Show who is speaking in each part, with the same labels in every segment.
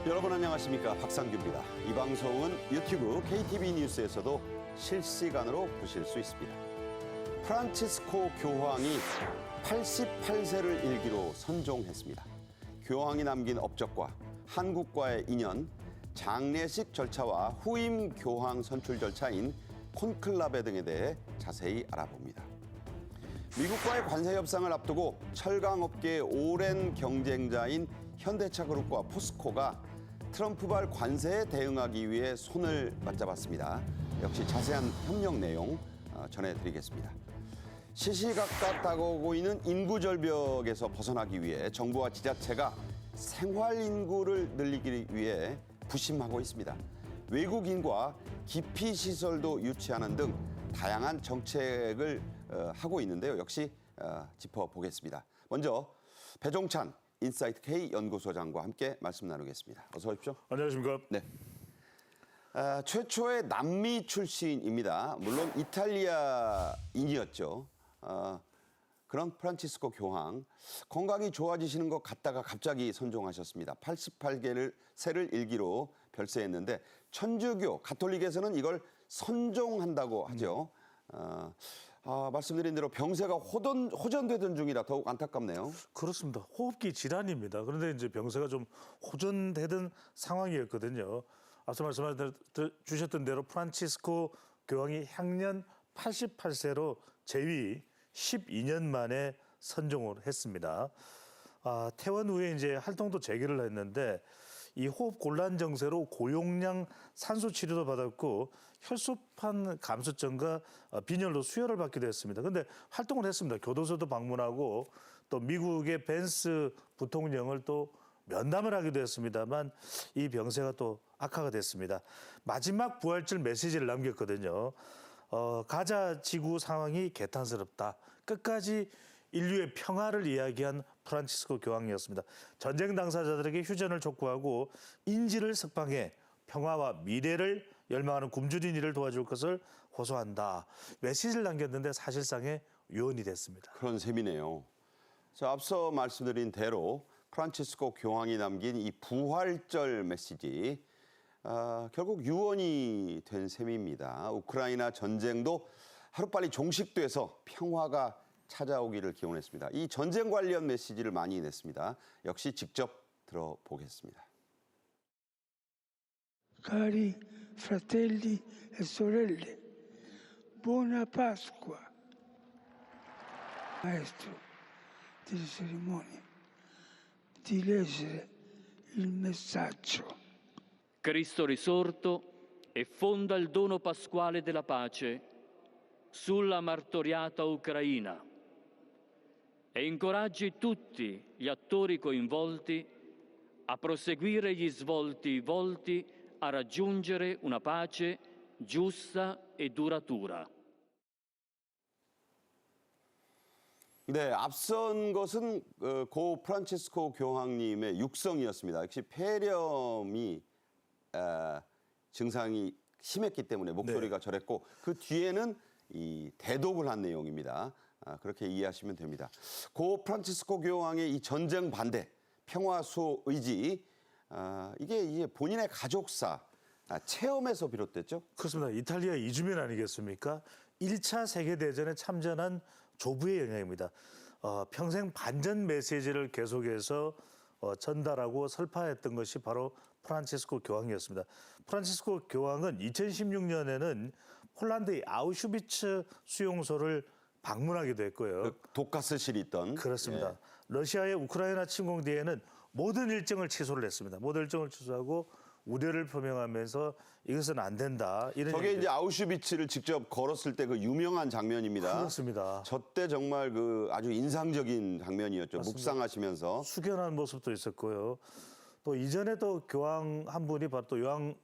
Speaker 1: 여러분 안녕하십니까, 박상규입니다. 이 방송은 유튜브 KTV 뉴스에서도 실시간으로 보실 수 있습니다. 프란치스코 교황이 88세를 일기로 선종했습니다. 교황이 남긴 업적과 한국과의 인연, 장례식 절차와 후임 교황 선출 절차인 콘클라베 등에 대해 자세히 알아봅니다. 미국과의 관세 협상을 앞두고 철강업계의 오랜 경쟁자인 현대차그룹과 포스코가 트럼프발 관세에 대응하기 위해 손을 맞잡았습니다. 역시 자세한 협력 내용 전해드리겠습니다. 시시각각 다가오고 있는 인구 절벽에서 벗어나기 위해 정부와 지자체가 생활 인구를 늘리기 위해 부심하고 있습니다. 외국인과 기피 시설도 유치하는 등 다양한 정책을 하고 있는데요. 역시 짚어보겠습니다. 먼저 배종찬 인사이트 K 연구소장과 함께 말씀 나누겠습니다. 어서 오십시오.
Speaker 2: 안녕하십니까?
Speaker 1: 네. 최초의 남미 출신입니다. 물론 이탈리아인이었죠. 그런 프란치스코 교황, 건강이 좋아지시는 것 같다가 갑자기 선종하셨습니다. 88세를 일기로 별세했는데 천주교, 가톨릭에서는 이걸 선종한다고 하죠. 말씀드린 대로 병세가 호전되던 중이라 더욱 안타깝네요.
Speaker 2: 그렇습니다. 호흡기 질환입니다. 그런데 이제 병세가 좀 호전되던 상황이었거든요. 앞서 말씀해 주셨던 대로 프란치스코 교황이 향년 88세로 재위 12년 만에 선종을 했습니다. 퇴원 후에 이제 활동도 재개를 했는데 이 호흡 곤란 증세로 고용량 산소 치료도 받았고 혈소판 감소증과 빈혈로 수혈을 받기도 했습니다. 그런데 활동을 했습니다. 교도소도 방문하고 또 미국의 벤스 부통령을 또 면담을 하기도 했습니다만 이 병세가 또 악화가 됐습니다. 마지막 부활절 메시지를 남겼거든요. 가자 지구 상황이 개탄스럽다. 끝까지 인류의 평화를 이야기한 프란치스코 교황이었습니다. 전쟁 당사자들에게 휴전을 촉구하고 인지를 석방해 평화와 미래를 열망하는 굶주린 이를 도와줄 것을 호소한다. 메시지를 남겼는데 사실상의 유언이 됐습니다.
Speaker 1: 그런 셈이네요. 자, 앞서 말씀드린 대로 프란치스코 교황이 남긴 이 부활절 메시지, 결국 유언이 된 셈입니다. 우크라이나 전쟁도 하루빨리 종식돼서 평화가 찾아오기를 기원했습니다. 이 전쟁 관련 메시지를 많이 냈습니다. 역시 직접 들어보겠습니다.
Speaker 3: Cari fratelli e sorelle, buona Pasqua. Maestro delle cerimonie, di leggere il messaggio.
Speaker 4: Cristo risorto effonda il dono pasquale della pace sulla martoriata Ucraina e incoraggi tutti gli attori coinvolti a proseguire gli svolti volti a raggiungere una pace giusta e duratura.
Speaker 1: 네, 앞선 것은 고 프란치스코 교황님의 육성이었습니다. 역시 폐렴이 증상이 심했기 때문에 목소리가 저랬고 그 뒤에는 이 대독을 한 내용입니다. 그렇게 이해하시면 됩니다. 고 프란치스코 교황의 이 전쟁 반대, 평화 수호 의지, 이게 본인의 가족사, 체험에서 비롯됐죠?
Speaker 2: 그렇습니다. 이탈리아 이주민 아니겠습니까? 1차 세계대전에 참전한 조부의 영향입니다. 평생 반전 메시지를 계속해서 전달하고 설파했던 것이 바로 프란치스코 교황이었습니다. 프란치스코 교황은 2016년에는 폴란드의 아우슈비츠 수용소를 방문하기도 했고요.
Speaker 1: 그 독가스실이 있던.
Speaker 2: 그렇습니다. 러시아의 우크라이나 침공 뒤에는 모든 일정을 취소를 했습니다. 모든 일정을 취소하고 우려를 표명하면서 이것은 안 된다. 이런
Speaker 1: 저게 이제 아우슈비츠를 직접 걸었을 때 그 유명한 장면입니다.
Speaker 2: 그렇습니다.
Speaker 1: 저때 정말 그 아주 인상적인 장면이었죠.
Speaker 2: 맞습니다.
Speaker 1: 묵상하시면서.
Speaker 2: 숙연한 모습도 있었고요. 또 이전에도 교황 한 분이 바로 또 요한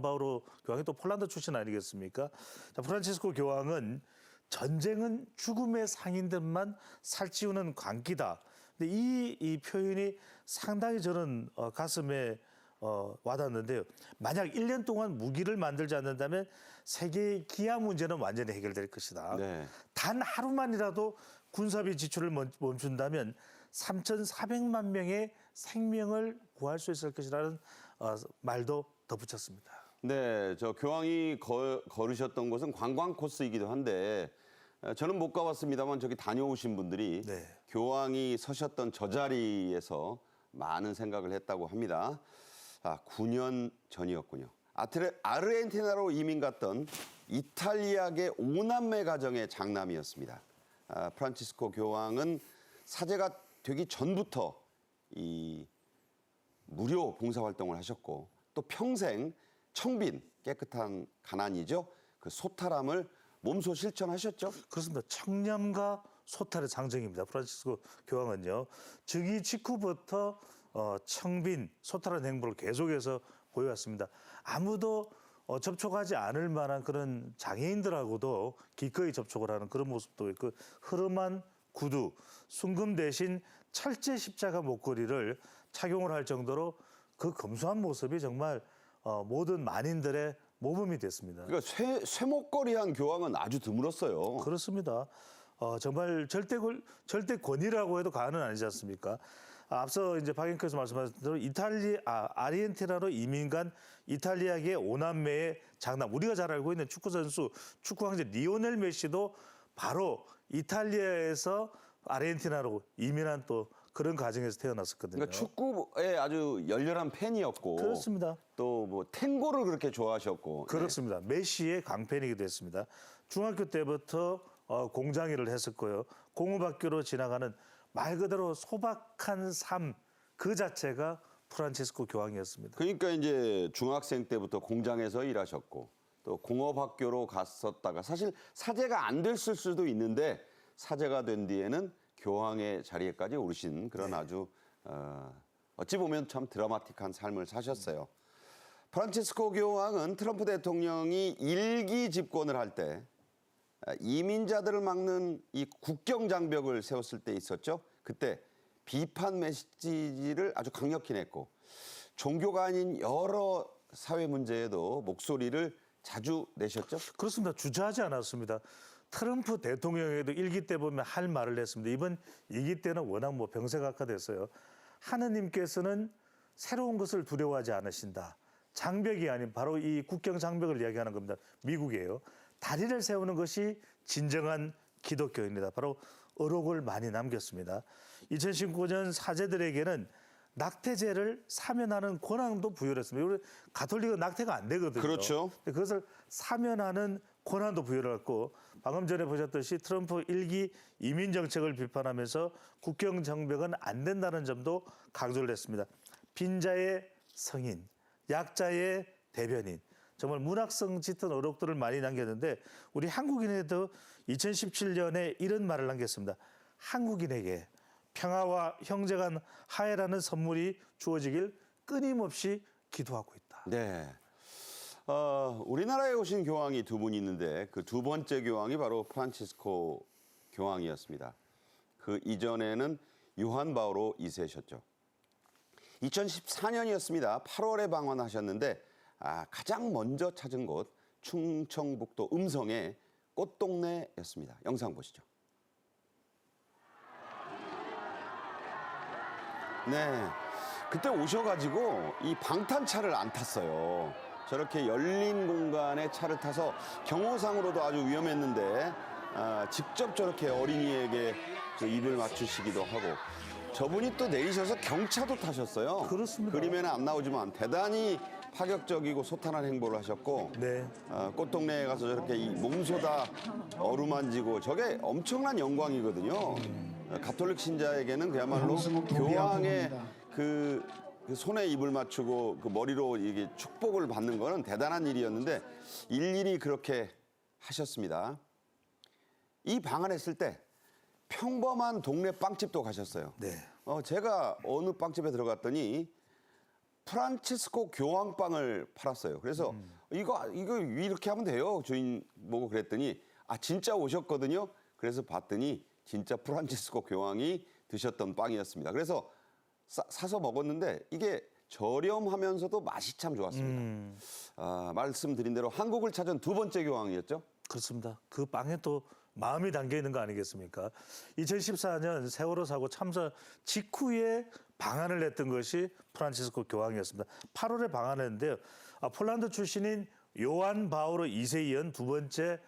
Speaker 2: 바오로 교황이 또 폴란드 출신 아니겠습니까? 자, 프란치스코 교황은 전쟁은 죽음의 상인들만 살찌우는 광기다. 근데 이 표현이 상당히 저는 가슴에 와닿는데요. 만약 1년 동안 무기를 만들지 않는다면 세계의 기아 문제는 완전히 해결될 것이다.
Speaker 1: 네.
Speaker 2: 단 하루만이라도 군사비 지출을 멈춘다면 3,400만 명의 생명을 구할 수 있을 것이라는 말도 덧붙였습니다.
Speaker 1: 네, 저 교황이 걸으셨던 곳은 관광 코스이기도 한데 저는 못 가봤습니다만 저기 다녀오신 분들이
Speaker 2: 네.
Speaker 1: 교황이 서셨던 저 자리에서 많은 생각을 했다고 합니다. 9년 전이었군요. 아르헨티나로 이민 갔던 이탈리아계 5남매 가정의 장남이었습니다. 프란치스코 교황은 사제가 되기 전부터 이 무료 봉사활동을 하셨고 또 평생 청빈, 깨끗한 가난이죠. 그 소탈함을 몸소 실천하셨죠.
Speaker 2: 그렇습니다. 청렴과 소탈의 상징입니다. 프란치스코 교황은요. 즉위 직후부터 청빈, 소탈한 행보를 계속해서 보여왔습니다. 아무도 접촉하지 않을 만한 그런 장애인들하고도 기꺼이 접촉을 하는 그런 모습도 있고 흐름한 구두, 순금 대신 철제 십자가 목걸이를 착용을 할 정도로 그 검소한 모습이 정말 모든 만인들의 모범이 됐습니다.
Speaker 1: 그러니까 쇠목걸이한 교황은 아주 드물었어요.
Speaker 2: 그렇습니다. 정말 절대 권위라고 해도 과언은 아니지 않습니까? 앞서 이제 박 앵커에서 말씀하신 대로 아르헨티나로 이민 간 이탈리아계 5남매의 장남, 우리가 잘 알고 있는 축구 선수, 축구 황제 리오넬 메시도 바로 이탈리아에서 아르헨티나로 이민한 또 그런 가정에서 태어났었거든요.
Speaker 1: 그러니까 축구에 아주 열렬한 팬이었고,
Speaker 2: 그렇습니다.
Speaker 1: 또 뭐 탱고를 그렇게 좋아하셨고,
Speaker 2: 그렇습니다. 메시의 강팬이기도 했습니다. 중학교 때부터 공장 일을 했었고요. 공업학교로 지나가는 말 그대로 소박한 삶 그 자체가 프란치스코 교황이었습니다.
Speaker 1: 그러니까 이제 중학생 때부터 공장에서 일하셨고, 또 공업학교로 갔었다가 사실 사제가 안 됐을 수도 있는데 사제가 된 뒤에는 교황의 자리에까지 오르신 그런 아주 어찌 보면 참 드라마틱한 삶을 사셨어요. 프란치스코 교황은 트럼프 대통령이 일기 집권을 할 때 이민자들을 막는 이 국경 장벽을 세웠을 때 있었죠. 그때 비판 메시지를 아주 강력히 냈고 종교가 아닌 여러 사회 문제에도 목소리를 자주 내셨죠.
Speaker 2: 그렇습니다. 주저하지 않았습니다. 트럼프 대통령에도 일기 때 보면 할 말을 했습니다. 이번 2기 때는 워낙 뭐 병세각화됐어요. 하느님께서는 새로운 것을 두려워하지 않으신다. 장벽이 아닌 바로 이 국경 장벽을 이야기하는 겁니다. 미국이에요. 다리를 세우는 것이 진정한 기독교입니다. 바로 어록을 많이 남겼습니다. 2019년 사제들에게는 낙태죄를 사면하는 권한도 부여를 했습니다. 우리 가톨릭은 낙태가 안 되거든요.
Speaker 1: 그렇죠.
Speaker 2: 그것을 사면하는 권한도 부여를 했고 방금 전에 보셨듯이 트럼프 일기 이민 정책을 비판하면서 국경 장벽은 안 된다는 점도 강조를 했습니다. 빈자의 성인, 약자의 대변인, 정말 문학성 짙은 어록들을 많이 남겼는데 우리 한국인에도 2017년에 이런 말을 남겼습니다. 한국인에게 평화와 형제간 화해라는 선물이 주어지길 끊임없이 기도하고 있다.
Speaker 1: 네. 우리나라에 오신 교황이 두 분 있는데 그 두 번째 교황이 바로 프란치스코 교황이었습니다. 그 이전에는 요한 바오로 2세셨죠. 2014년이었습니다. 8월에 방문하셨는데 가장 먼저 찾은 곳 충청북도 음성의 꽃동네였습니다. 영상 보시죠. 네, 그때 오셔가지고 이 방탄차를 안 탔어요. 저렇게 열린 공간에 차를 타서 경호상으로도 아주 위험했는데 직접 저렇게 어린이에게 입을 맞추시기도 하고 저분이 또 내리셔서 경차도 타셨어요.
Speaker 2: 그렇습니다.
Speaker 1: 그림에는 안 나오지만 대단히 파격적이고 소탈한 행보를 하셨고
Speaker 2: 네.
Speaker 1: 꽃동네에 가서 저렇게 이 몸소다 어루만지고 저게 엄청난 영광이거든요. 가톨릭 신자에게는 그야말로 교황의 그 손에 입을 맞추고 그 머리로 이게 축복을 받는 거는 대단한 일이었는데 일일이 그렇게 하셨습니다. 이 방한했을 때 평범한 동네 빵집도 가셨어요.
Speaker 2: 네.
Speaker 1: 제가 어느 빵집에 들어갔더니 프란치스코 교황빵을 팔았어요. 그래서 이거 이렇게 하면 돼요. 주인 보고 그랬더니 진짜 오셨거든요. 그래서 봤더니 진짜 프란치스코 교황이 드셨던 빵이었습니다. 그래서 사서 먹었는데 이게 저렴하면서도 맛이 참 좋았습니다. 말씀드린 대로 한국을 찾은 두 번째 교황이었죠.
Speaker 2: 그렇습니다. 그 빵에 또 마음이 담겨 있는 거 아니겠습니까? 2014년 세월호 사고 참사 직후에 방한을 냈던 것이 프란치스코 교황이었습니다. 8월에 방한을 했는데요. 폴란드 출신인 요한 바오로 2세에 이은 두 번째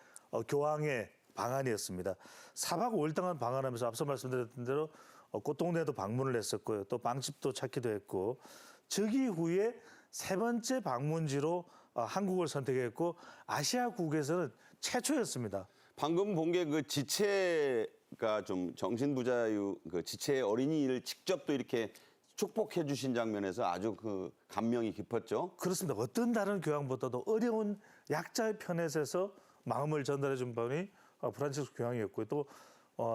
Speaker 2: 교황의 방한이었습니다. 4박 5일 동안 방한하면서 앞서 말씀드렸던 대로 꽃동네도 방문을 했었고요. 또 빵집도 찾기도 했고 즉위 후에 세 번째 방문지로 한국을 선택했고 아시아국에서는 최초였습니다.
Speaker 1: 방금 본 게 그 지체가 좀 정신부자유 그 지체 어린이를 직접 또 이렇게 축복해 주신 장면에서 아주 그 감명이 깊었죠.
Speaker 2: 그렇습니다. 어떤 다른 교황보다도 어려운 약자의 편에 서서 마음을 전달해 준 분이 프란치스코 교황이었고요. 또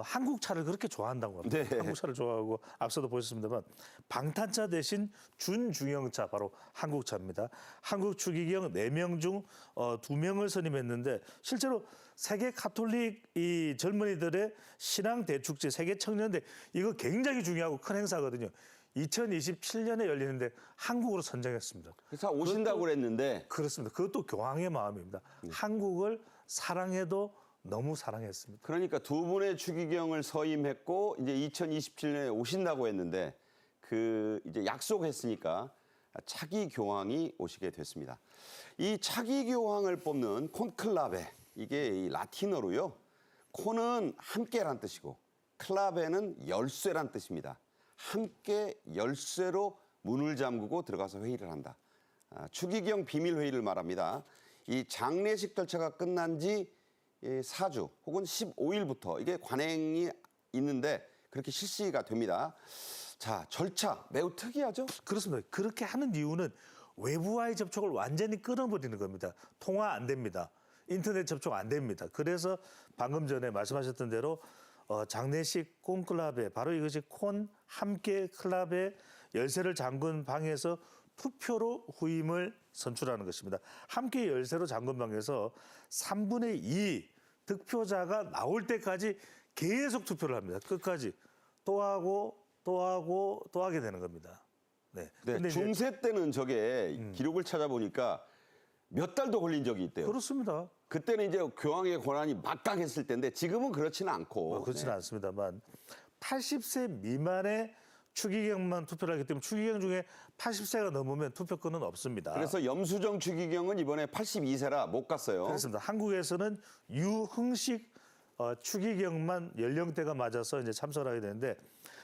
Speaker 2: 한국 차를 그렇게 좋아한다고 합니다.
Speaker 1: 네.
Speaker 2: 한국 차를 좋아하고 앞서도 보셨습니다만 방탄차 대신 준중형차 바로 한국 차입니다. 한국 추기경 4명 중 2명을 선임했는데 실제로 세계 가톨릭 이 젊은이들의 신앙 대축제 세계 청년대 이거 굉장히 중요하고 큰 행사거든요. 2027년에 열리는데 한국으로 선정했습니다.
Speaker 1: 그래서 오신다고 그랬는데
Speaker 2: 그렇습니다. 그것도 교황의 마음입니다. 한국을 사랑해도 너무 사랑했습니다.
Speaker 1: 그러니까 두 분의 추기경을 서임했고 이제 2027년에 오신다고 했는데 그 이제 약속했으니까 차기 교황이 오시게 됐습니다. 이 차기 교황을 뽑는 콘클라베 이게 이 라틴어로요. 콘은 함께란 뜻이고 클라베는 열쇠란 뜻입니다. 함께 열쇠로 문을 잠그고 들어가서 회의를 한다. 추기경 비밀 회의를 말합니다. 이 장례식 절차가 끝난 지 4주 혹은 15일부터 이게 관행이 있는데 그렇게 실시가 됩니다. 자, 절차 매우 특이하죠?
Speaker 2: 그렇습니다. 그렇게 하는 이유는 외부와의 접촉을 완전히 끊어버리는 겁니다. 통화 안 됩니다. 인터넷 접촉 안 됩니다. 그래서 방금 전에 말씀하셨던 대로 장례식 콘클라베 바로 이것이 콘 함께 클라베 열쇠를 잠근 방에서 투표로 후임을 선출하는 것입니다. 함께 열쇠로 잠근 방에서 3분의 2 득표자가 나올 때까지 계속 투표를 합니다. 끝까지 또 하고 또 하고 또 하게 되는 겁니다. 네.
Speaker 1: 네,
Speaker 2: 근데 이제
Speaker 1: 중세 때는 저게 기록을 찾아보니까 몇 달도 걸린 적이 있대요.
Speaker 2: 그렇습니다.
Speaker 1: 그때는 이제 교황의 권한이 막강했을 텐데 지금은 그렇지는 않고.
Speaker 2: 그렇지는 않습니다만 80세 미만의 추기경만 투표를 하기 때문에 추기경 중에 80세가 넘으면 투표권은 없습니다.
Speaker 1: 그래서 염수정 추기경은 이번에 82세라 못 갔어요.
Speaker 2: 그렇습니다. 한국에서는 유흥식 추기경만 연령대가 맞아서 이제 참석을 하게 되는데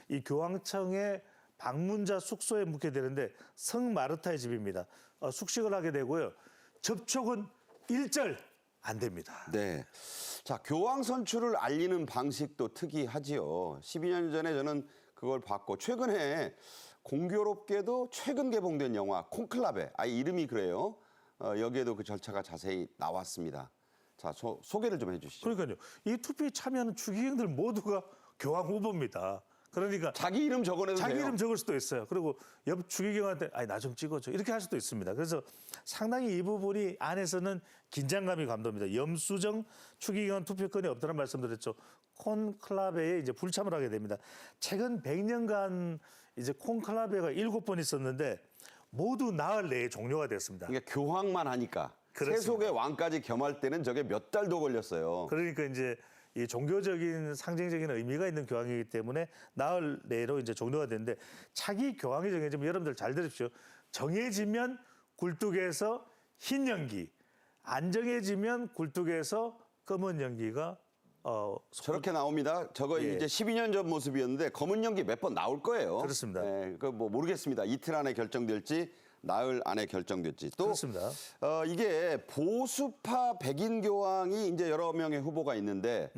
Speaker 2: 이 교황청의 방문자 숙소에 묵게 되는데 성마르타의 집입니다. 숙식을 하게 되고요. 접촉은 일절 안 됩니다.
Speaker 1: 네. 자, 교황 선출을 알리는 방식도 특이하지요. 12년 전에 저는 그걸 봤고 최근에 공교롭게도 최근 개봉된 영화 콘클라베, 이름이 그래요. 여기에도 그 절차가 자세히 나왔습니다. 자, 소개를 좀 해주시죠.
Speaker 2: 그러니까요. 이 투표에 참여하는 추기경들 모두가 교황 후보입니다. 그러니까
Speaker 1: 자기 이름 적어내도
Speaker 2: 자기
Speaker 1: 돼요.
Speaker 2: 이름 적을 수도 있어요. 그리고 옆 추기경한테 나 좀 찍어줘. 이렇게 할 수도 있습니다. 그래서 상당히 이 부분이 안에서는 긴장감이 감돕니다. 염수정 추기경은 투표권이 없다는 말씀드렸죠. 콘클라베에 이제 불참을 하게 됩니다. 최근 100년간 이제 콘클라베가 7번 있었는데 모두 나흘 내에 종료가 됐습니다.
Speaker 1: 그러니까 교황만 하니까.
Speaker 2: 그렇습니다.
Speaker 1: 세속의 왕까지 겸할 때는 저게 몇 달도 걸렸어요.
Speaker 2: 그러니까 이제 이 종교적인 상징적인 의미가 있는 교황이기 때문에 나흘 내로 이제 종료가 되는데 차기 교황이 정해지면 여러분들 잘 들으십시오. 정해지면 굴뚝에서 흰 연기, 안 정해지면 굴뚝에서 검은 연기가
Speaker 1: 저렇게 나옵니다. 저거
Speaker 2: 예.
Speaker 1: 이제 12년 전 모습이었는데 검은 연기 몇 번 나올 거예요.
Speaker 2: 그렇습니다.
Speaker 1: 네, 뭐 모르겠습니다. 이틀 안에 결정될지 나흘 안에 결정될지. 또
Speaker 2: 그렇습니다.
Speaker 1: 이게 보수파 백인 교황이 이제 여러 명의 후보가 있는데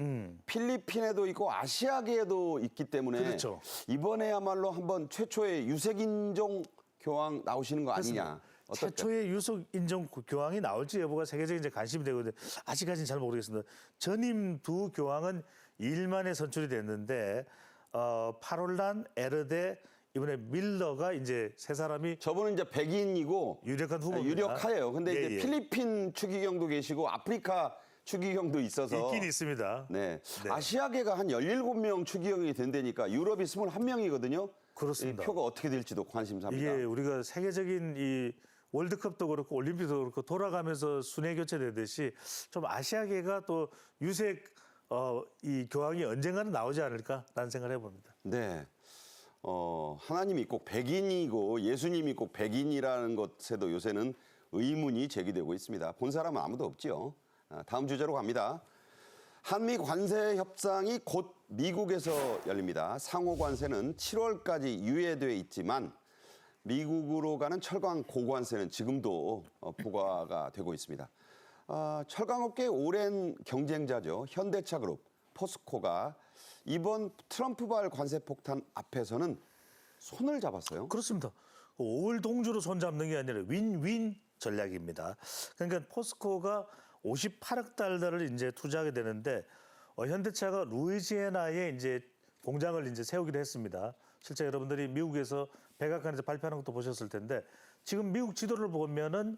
Speaker 1: 필리핀에도 있고 아시아계에도 있기 때문에
Speaker 2: 그렇죠.
Speaker 1: 이번에야말로 한번 최초의 유색인종 교황 나오시는 거 아니냐. 어떨까요?
Speaker 2: 최초의 유속 인정 교황이 나올지 여부가 세계적인 이제 관심이 되거든요. 아직까지는 잘 모르겠습니다. 전임 두 교황은 2일 만에 선출이 됐는데 파롤란 에르데 이번에 밀러가 이제 세 사람이
Speaker 1: 저분은 이제 백인이고
Speaker 2: 유력한 후보입니다.
Speaker 1: 유력해요. 근데
Speaker 2: 예,
Speaker 1: 이제
Speaker 2: 예.
Speaker 1: 필리핀 추기경도 계시고 아프리카 추기경도 있어서
Speaker 2: 있긴 있습니다.
Speaker 1: 네.
Speaker 2: 네.
Speaker 1: 아시아계가 한 17명 추기경이 된다니까 유럽이 21명이거든요.
Speaker 2: 그렇습니다.
Speaker 1: 이 표가 어떻게 될지도 관심사입니다.
Speaker 2: 이게 우리가 세계적인 이 월드컵도 그렇고 올림픽도 그렇고 돌아가면서 순회 교체되듯이 좀 아시아계가 또 유색 이 교황이 언젠가는 나오지 않을까라는 생각을 해봅니다.
Speaker 1: 네. 하나님이 꼭 백인이고 예수님이 꼭 백인이라는 것에도 요새는 의문이 제기되고 있습니다. 본 사람은 아무도 없지요. 다음 주제로 갑니다. 한미 관세 협상이 곧 미국에서 열립니다. 상호 관세는 7월까지 유예돼 있지만 미국으로 가는 철강 고관세는 지금도 부과가 되고 있습니다. 철강업계의 오랜 경쟁자죠. 현대차그룹, 포스코가 이번 트럼프발 관세 폭탄 앞에서는 손을 잡았어요.
Speaker 2: 그렇습니다. 5월 동주로 손잡는 게 아니라 윈윈 전략입니다. 그러니까 포스코가 58억 달러를 이제 투자하게 되는데 현대차가 루이지애나에 이제 공장을 이제 세우기로 했습니다. 실제 여러분들이 미국에서 백악관에서 발표하는 것도 보셨을 텐데 지금 미국 지도를 보면은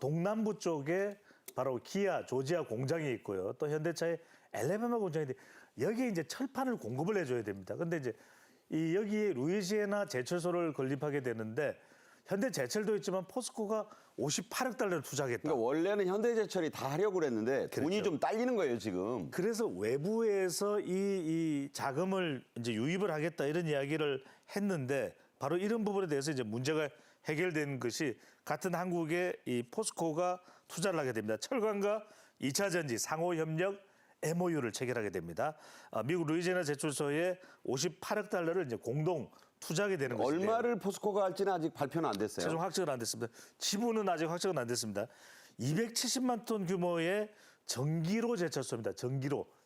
Speaker 2: 동남부 쪽에 바로 기아 조지아 공장이 있고요. 또 현대차의 엘레베마 공장인데 여기에 이제 철판을 공급을 해줘야 됩니다. 근데 이제 이 여기에 루이지애나 제철소를 건립하게 되는데 현대제철도 있지만 포스코가 58억 달러를 투자하겠다.
Speaker 1: 그러니까 원래는 현대제철이 다 하려고 그랬는데 돈이 좀 딸리는 거예요 지금.
Speaker 2: 그래서 외부에서 이 자금을 이제 유입을 하겠다 이런 이야기를 했는데 바로 이런 부분에 대해서 이제 문제가 해결된 것이 같은 한국의 이 포스코가 투자를 하게 됩니다. 철강과 2차 전지 상호 협력 MOU를 체결하게 됩니다. 미국 루이지애나 제철소에 58억 달러를 이제 공동 투자하게 되는 것인데요.
Speaker 1: 얼마를 포스코가 할지는 아직 발표는 안 됐어요.
Speaker 2: 최종 확정은 안 됐습니다. 지분은 아직 확정은 안 됐습니다. 270만 톤 규모의 전기로 제철소입니다.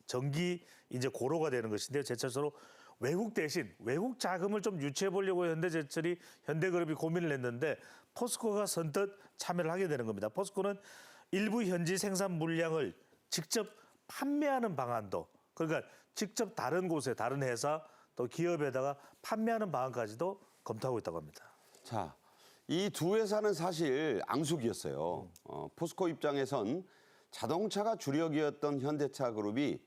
Speaker 2: 전기 이제 고로가 되는 것인데요. 제철소로 외국 대신 외국 자금을 좀 유치해 보려고 현대제철이 현대그룹이 고민을 했는데 포스코가 선뜻 참여를 하게 되는 겁니다. 포스코는 일부 현지 생산 물량을 직접 판매하는 방안도 그러니까 직접 다른 곳에 다른 회사 또 기업에다가 판매하는 방안까지도 검토하고 있다고 합니다.
Speaker 1: 자, 이 두 회사는 사실 앙숙이었어요. 포스코 입장에선 자동차가 주력이었던 현대차 그룹이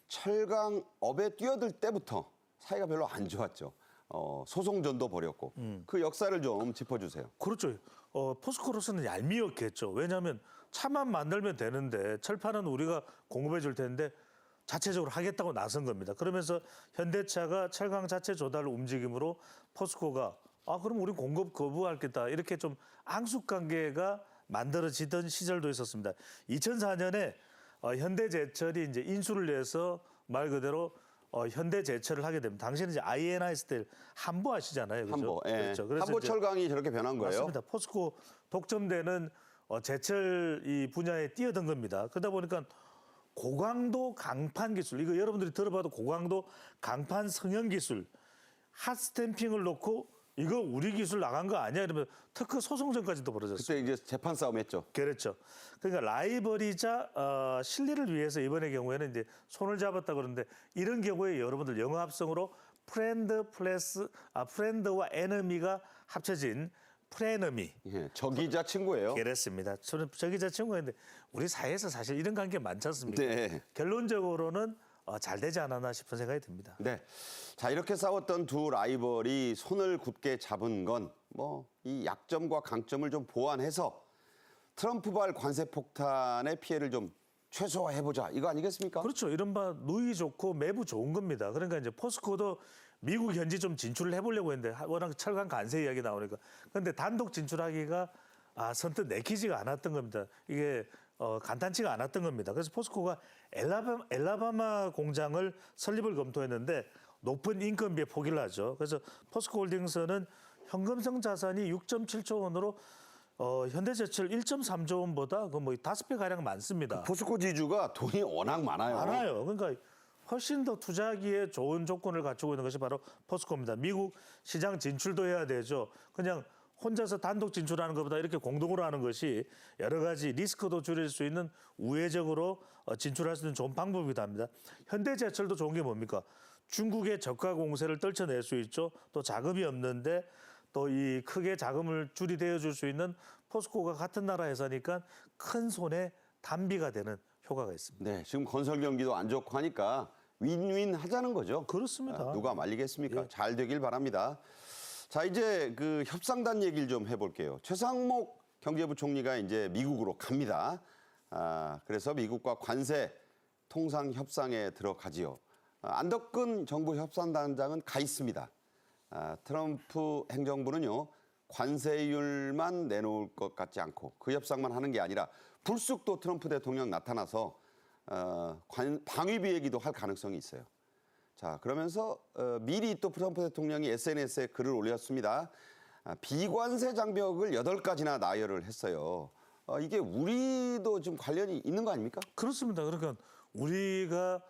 Speaker 1: 철강업에 뛰어들 때부터 사이가 별로 안 좋았죠. 소송전도 벌였고 그 역사를 좀 짚어주세요.
Speaker 2: 그렇죠. 포스코로서는 얄미웠겠죠. 왜냐하면 차만 만들면 되는데 철판은 우리가 공급해 줄 텐데 자체적으로 하겠다고 나선 겁니다. 그러면서 현대차가 철강 자체 조달 움직임으로 포스코가 그럼 우리 공급 거부하겠다 이렇게 좀 앙숙 관계가 만들어지던 시절도 있었습니다. 2004년에 현대제철이 이제 인수를 해서 말 그대로 현대제철을 하게 됩니다. 당시에는 이제 INI 스타일 한보 아시잖아요. 그렇죠?
Speaker 1: 한보, 예.
Speaker 2: 그렇죠. 그래서
Speaker 1: 한보
Speaker 2: 이제
Speaker 1: 철강이 저렇게 변한 거예요.
Speaker 2: 맞습니다. 포스코 독점되는 제철 이 분야에 뛰어든 겁니다. 그러다 보니까 고강도 강판 기술, 이거 여러분들이 들어봐도 고강도 강판 성형 기술, 핫 스탬핑을 놓고 이거 우리 기술 나간 거 아니야 이러면 특허 소송전까지도 벌어졌어요.
Speaker 1: 그때 이제 재판 싸움 했죠.
Speaker 2: 그렇죠. 그러니까 라이벌이자 실리를 위해서 이번의 경우에는 이제 손을 잡았다 그러는데 이런 경우에 여러분들 영어 합성으로 프렌드와 에너미가 합쳐진 프레너미.
Speaker 1: 예, 적이자 친구예요.
Speaker 2: 그렇습니다. 저는 저기자 친구인데 우리 사회에서 사실 이런 관계 많지 않습니까?
Speaker 1: 네.
Speaker 2: 결론적으로는 잘 되지 않았나 싶은 생각이 듭니다.
Speaker 1: 네. 자, 이렇게 싸웠던 두 라이벌이 손을 굳게 잡은 건 뭐 이 약점과 강점을 좀 보완해서 트럼프발 관세 폭탄의 피해를 좀 최소화해보자 이거 아니겠습니까?
Speaker 2: 그렇죠. 이른바 누이 좋고 매부 좋은 겁니다. 그러니까 이제 포스코도 미국 현지 좀 진출을 해보려고 했는데 워낙 철강 관세 이야기 나오니까. 그런데 단독 진출하기가 선뜻 내키지가 않았던 겁니다. 이게 간단치가 않았던 겁니다. 그래서 포스코가 엘라바마 공장을 설립을 검토했는데 높은 인건비에 포기를 하죠. 그래서 포스코홀딩스는 현금성 자산이 6.7조 원으로 현대제철 1.3조 원보다 그 뭐 5배 가량 많습니다.
Speaker 1: 포스코 지주가 돈이 워낙 많아요.
Speaker 2: 많아요. 그러니까 훨씬 더 투자하기에 좋은 조건을 갖추고 있는 것이 바로 포스코입니다. 미국 시장 진출도 해야 되죠. 그냥 혼자서 단독 진출하는 것보다 이렇게 공동으로 하는 것이 여러 가지 리스크도 줄일 수 있는 우회적으로 진출할 수 있는 좋은 방법이기도 합니다. 현대제철도 좋은 게 뭡니까? 중국의 저가 공세를 떨쳐낼 수 있죠. 또 자금이 없는데 또 이 크게 자금을 줄이 대어줄 수 있는 포스코가 같은 나라 회사니까 큰 손에 단비가 되는 효과가 있습니다.
Speaker 1: 네, 지금 건설 경기도 안 좋고 하니까 윈윈 하자는 거죠.
Speaker 2: 그렇습니다.
Speaker 1: 누가 말리겠습니까?
Speaker 2: 예.
Speaker 1: 잘 되길 바랍니다. 자, 이제 그 협상단 얘기를 좀 해볼게요. 최상목 경제부총리가 이제 미국으로 갑니다. 그래서 미국과 관세 통상 협상에 들어가지요. 안덕근 정부 협상단장은 가 있습니다. 트럼프 행정부는요, 관세율만 내놓을 것 같지 않고 그 협상만 하는 게 아니라 불쑥 또 트럼프 대통령 나타나서 방위비 얘기도 할 가능성이 있어요. 자, 그러면서 미리 또 트럼프 대통령이 SNS에 글을 올렸습니다. 비관세 장벽을 8가지나 나열을 했어요. 이게 우리도 좀 관련이 있는 거 아닙니까?
Speaker 2: 그렇습니다. 그러니까 우리가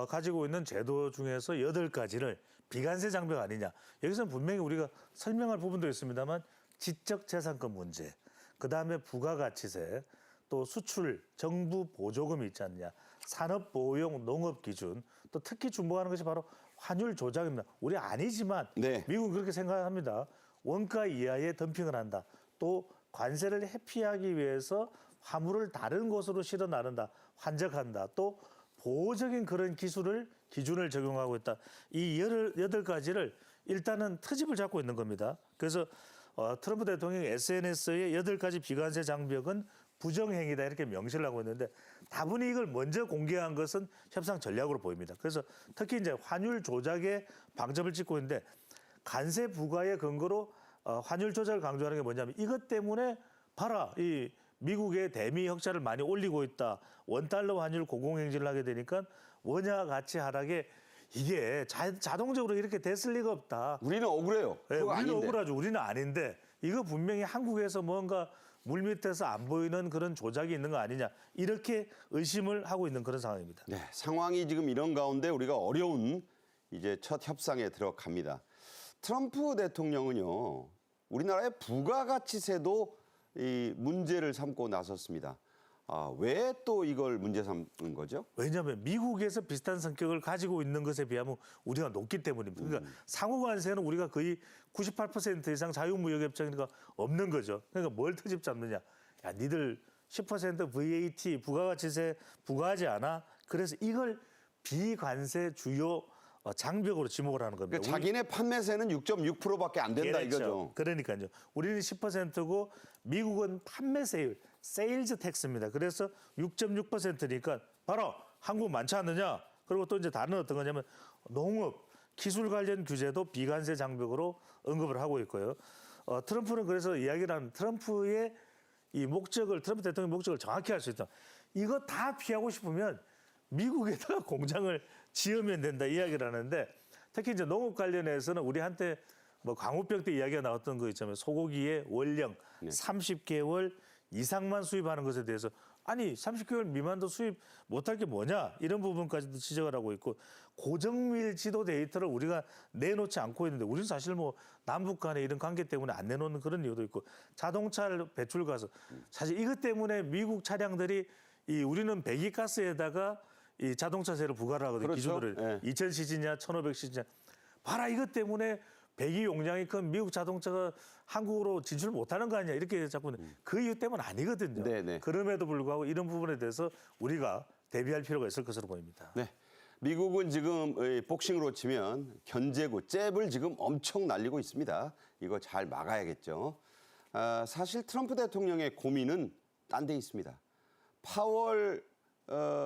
Speaker 2: 가지고 있는 제도 중에서 8가지를 비관세 장벽 아니냐. 여기서는 분명히 우리가 설명할 부분도 있습니다만 지적재산권 문제, 그다음에 부가가치세, 또 수출, 정부 보조금이 있지 않느냐, 산업보호용 농업기준, 또 특히 주목하는 것이 바로 환율 조작입니다. 우리 아니지만
Speaker 1: 네.
Speaker 2: 미국은 그렇게 생각합니다. 원가 이하의 덤핑을 한다. 또 관세를 회피하기 위해서 화물을 다른 곳으로 실어 나른다, 환적한다. 또 보호적인 그런 기준을 적용하고 있다. 이 8가지를 일단은 트집을 잡고 있는 겁니다. 그래서 트럼프 대통령이 SNS의 8가지 비관세 장벽은 부정행위다 이렇게 명시를 하고 있는데 다분히 이걸 먼저 공개한 것은 협상 전략으로 보입니다. 그래서 특히 이제 환율 조작에 방점을 찍고 있는데 관세 부과의 근거로 환율 조작을 강조하는 게 뭐냐면 이것 때문에 봐라, 이 미국의 대미 흑자를 많이 올리고 있다. 원달러 환율 고공행진을 하게 되니까 원화 가치 하락에 이게 자동적으로 이렇게 됐을 리가 없다.
Speaker 1: 우리는 억울해요.
Speaker 2: 네,
Speaker 1: 그거
Speaker 2: 우리는
Speaker 1: 아닌데.
Speaker 2: 억울하죠. 우리는 아닌데 이거 분명히 한국에서 뭔가 물밑에서 안 보이는 그런 조작이 있는 거 아니냐. 이렇게 의심을 하고 있는 그런 상황입니다.
Speaker 1: 네, 상황이 지금 이런 가운데 우리가 어려운 이제 첫 협상에 들어갑니다. 트럼프 대통령은요, 우리나라의 부가가치세도 이 문제를 삼고 나섰습니다. 왜 또 이걸 문제 삼는 거죠?
Speaker 2: 왜냐하면 미국에서 비슷한 성격을 가지고 있는 것에 비하면 우리가 높기 때문입니다. 그러니까 상호관세는 우리가 거의 98% 이상 자유무역협정이니까 없는 거죠. 그러니까 뭘 트집 잡느냐. 야, 니들 10% VAT 부가가치세 부과하지 않아? 그래서 이걸 비관세 주요 장벽으로 지목을 하는 겁니다.
Speaker 1: 그러니까 자기네 판매세는 6.6%밖에 안 된다
Speaker 2: 그렇죠.
Speaker 1: 이거죠.
Speaker 2: 그러니까요. 우리는 10%고 미국은 판매세율, 세일즈 텍스입니다. 그래서 6.6%니까 바로 한국 많지 않느냐. 그리고 또 이제 다른 어떤 거냐면 농업, 기술 관련 규제도 비관세 장벽으로 언급을 하고 있고요. 트럼프는 그래서 이야기를 하는 트럼프의 이 목적을, 트럼프 대통령의 목적을 정확히 할 수 있다. 이거 다 피하고 싶으면 미국에다가 공장을 지으면 된다 이야기를 하는데 특히 이제 농업 관련해서는 우리 한때 뭐 광우병 때 이야기가 나왔던 거 있잖아요. 소고기의 원령 30개월 이상만 수입하는 것에 대해서 아니 30개월 미만도 수입 못할 게 뭐냐 이런 부분까지도 지적을 하고 있고 고정밀 지도 데이터를 우리가 내놓지 않고 있는데 우리는 사실 뭐 남북 간의 이런 관계 때문에 안 내놓는 그런 이유도 있고 자동차 배출 가서 사실 이것 때문에 미국 차량들이 우리는 배기가스에다가 이 자동차세를 부과를 하거든요.
Speaker 1: 그렇죠.
Speaker 2: 기준으로
Speaker 1: 네.
Speaker 2: 2000cc냐 1500cc냐 봐라 이것 때문에 배기 용량이 큰 미국 자동차가 한국으로 진출 못하는 거 아니냐 이렇게 자꾸 그 이유 때문 아니거든요.
Speaker 1: 네네.
Speaker 2: 그럼에도 불구하고 이런 부분에 대해서 우리가 대비할 필요가 있을 것으로 보입니다.
Speaker 1: 네. 미국은 지금 복싱으로 치면 견제구, 잽을 지금 엄청 날리고 있습니다. 이거 잘 막아야겠죠. 사실 트럼프 대통령의 고민은 딴 데 있습니다. 파월